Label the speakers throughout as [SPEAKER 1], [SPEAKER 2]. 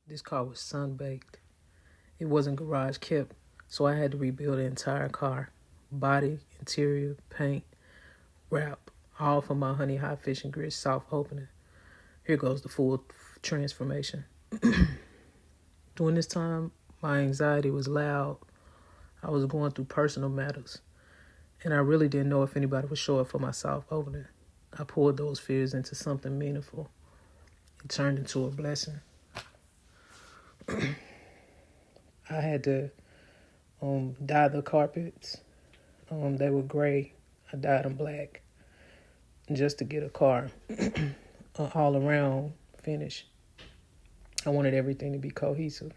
[SPEAKER 1] This car was sun-baked. It wasn't garage kept, so I had to rebuild the entire car. Body, interior, paint, wrap, all from my honey hot fishing grit soft opening. Here goes the full transformation. During this time, my anxiety was loud. I was going through personal matters, and I really didn't know if anybody would show up for my soft opening. I poured those fears into something meaningful. It turned into a blessing. I had to dye the carpets. They were gray. I dyed them black just to get a car all around finish. I wanted everything to be cohesive.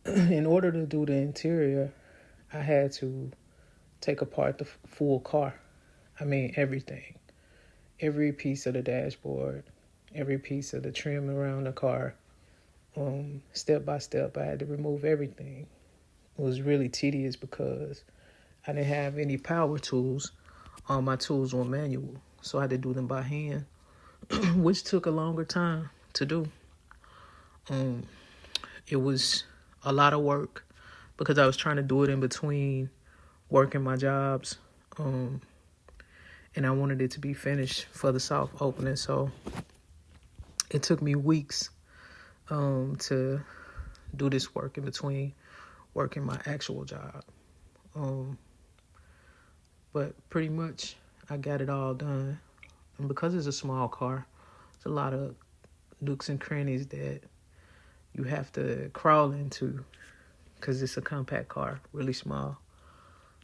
[SPEAKER 1] In order to do the interior, I had to take apart the full car. I mean, everything. Every piece of the dashboard, every piece of the trim around the car. Step by step, I had to remove everything. It was really tedious because I didn't have any power tools. All my tools were manual, so I had to do them by hand, which took a longer time to do. It was a lot of work because I was trying to do it in between working my jobs, and I wanted it to be finished for the soft opening, so it took me weeks to do this work in between working my actual job. But pretty much I got it all done. And because it's a small car, there's a lot of nooks and crannies that you have to crawl into because it's a compact car, really small.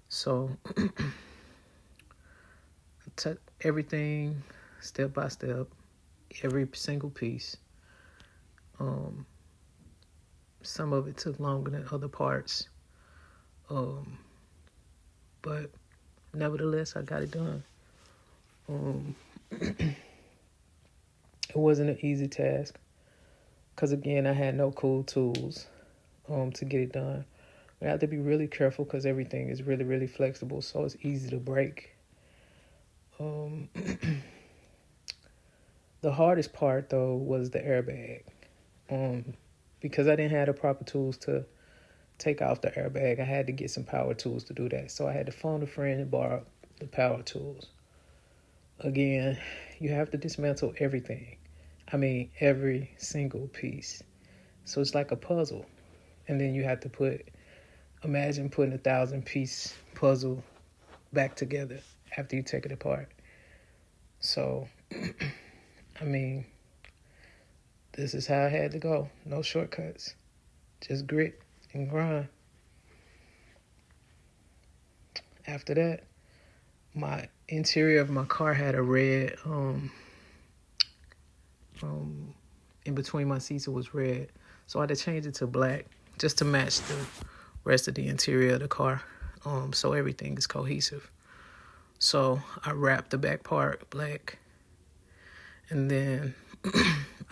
[SPEAKER 1] So I took everything step by step, every single piece. Some of it took longer than other parts. But nevertheless, I got it done. It wasn't an easy task because, again, I had no cool tools to get it done. I have to be really careful because everything is really, really flexible, so it's easy to break. The hardest part, though, was the airbag. Because I didn't have the proper tools to take off the airbag, I had to get some power tools to do that. So I had to phone a friend and borrow the power tools. Again, you have to dismantle everything. I mean, every single piece. So it's like a puzzle. And then you have to imagine putting 1,000-piece puzzle back together after you take it apart. So, I mean, this is how I had to go. No shortcuts. Just grit and grind. After that, my interior of my car had a red, in between my seats it was red. So I had to change it to black just to match the rest of the interior of the car, so everything is cohesive. So I wrapped the back part black, and then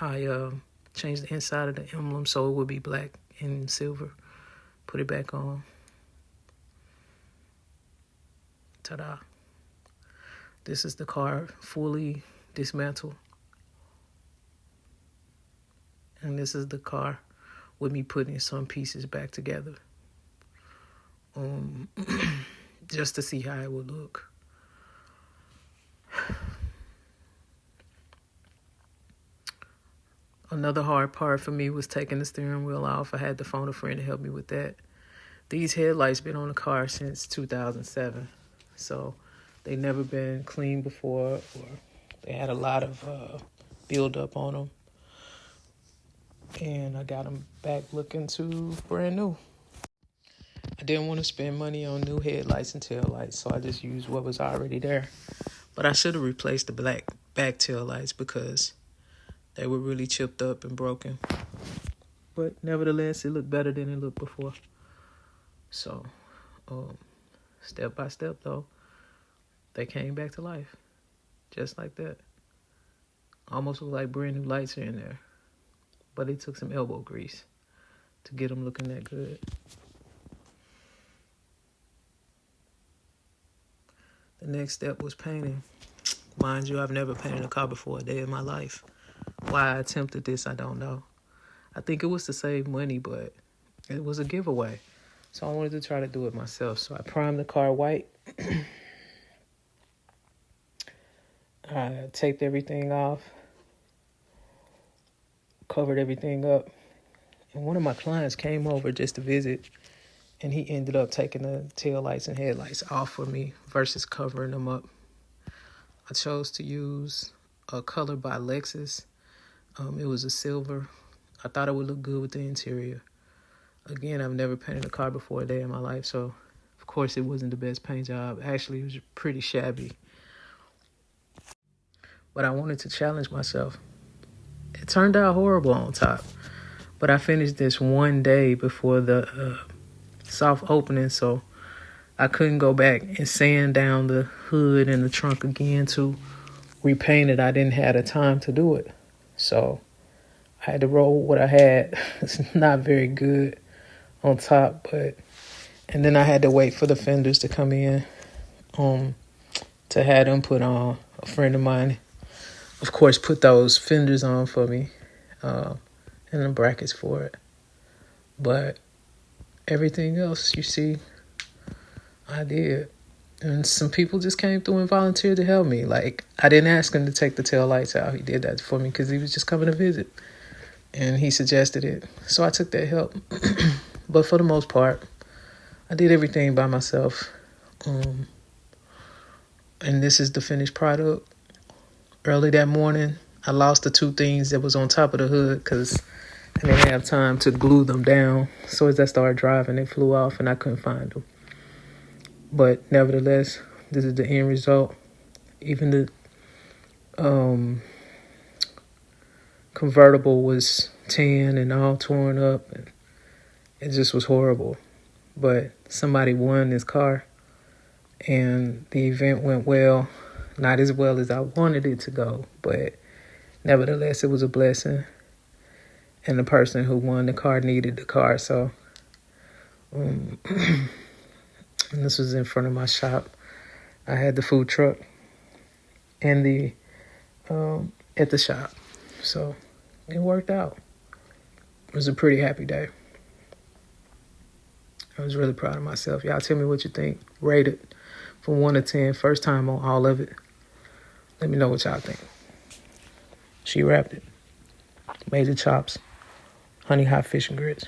[SPEAKER 1] I changed the inside of the emblem so it would be black and silver. Put it back on. Ta-da. This is the car fully dismantled. And this is the car with me putting some pieces back together. Just to see how it would look. Another hard part for me was taking the steering wheel off. I had to phone a friend to help me with that. These headlights been on the car since 2007. So they never been cleaned before, or they had a lot of buildup on them. And I got them back looking to brand new. I didn't want to spend money on new headlights and taillights, so I just used what was already there. But I should have replaced the black back taillights because they were really chipped up and broken. But nevertheless, it looked better than it looked before. So, step by step, though, they came back to life. Just like that. Almost looked like brand new lights are in there. But it took some elbow grease to get them looking that good. The next step was painting. Mind you, I've never painted a car before a day in my life. Why I attempted this, I don't know. I think it was to save money, but it was a giveaway. So I wanted to try to do it myself. So I primed the car white. I taped everything off, covered everything up. And one of my clients came over just to visit, and he ended up taking the taillights and headlights off for me versus covering them up. I chose to use a color by Lexus. It was a silver. I thought it would look good with the interior. Again, I've never painted a car before a day in my life, so of course it wasn't the best paint job. Actually, it was pretty shabby. But I wanted to challenge myself. It turned out horrible on top, but I finished this one day before the soft opening, so I couldn't go back and sand down the hood and the trunk again to repaint it. I didn't have the time to do it, so I had to roll what I had. It's not very good on top, and then I had to wait for the fenders to come in to have them put on. A friend of mine, of course, put those fenders on for me and the brackets for it. But everything else, you see, I did. And some people just came through and volunteered to help me. Like, I didn't ask him to take the taillights out. He did that for me because he was just coming to visit. And he suggested it. So I took that help. But for the most part, I did everything by myself. And this is the finished product. Early that morning, I lost the two things that was on top of the hood because I didn't have time to glue them down. So as I started driving, they flew off and I couldn't find them. But nevertheless, this is the end result. Even the convertible was tan and all torn up. And it just was horrible. But somebody won this car, and the event went well. Not as well as I wanted it to go, but nevertheless, it was a blessing. And the person who won the car needed the car, so and this was in front of my shop. I had the food truck and the at the shop, so it worked out. It was a pretty happy day. I was really proud of myself. Y'all tell me what you think. Rate it from 1 to 10. First time on all of it. Let me know what y'all think. She wrapped it. Made the chops. Honey hot fish and grits.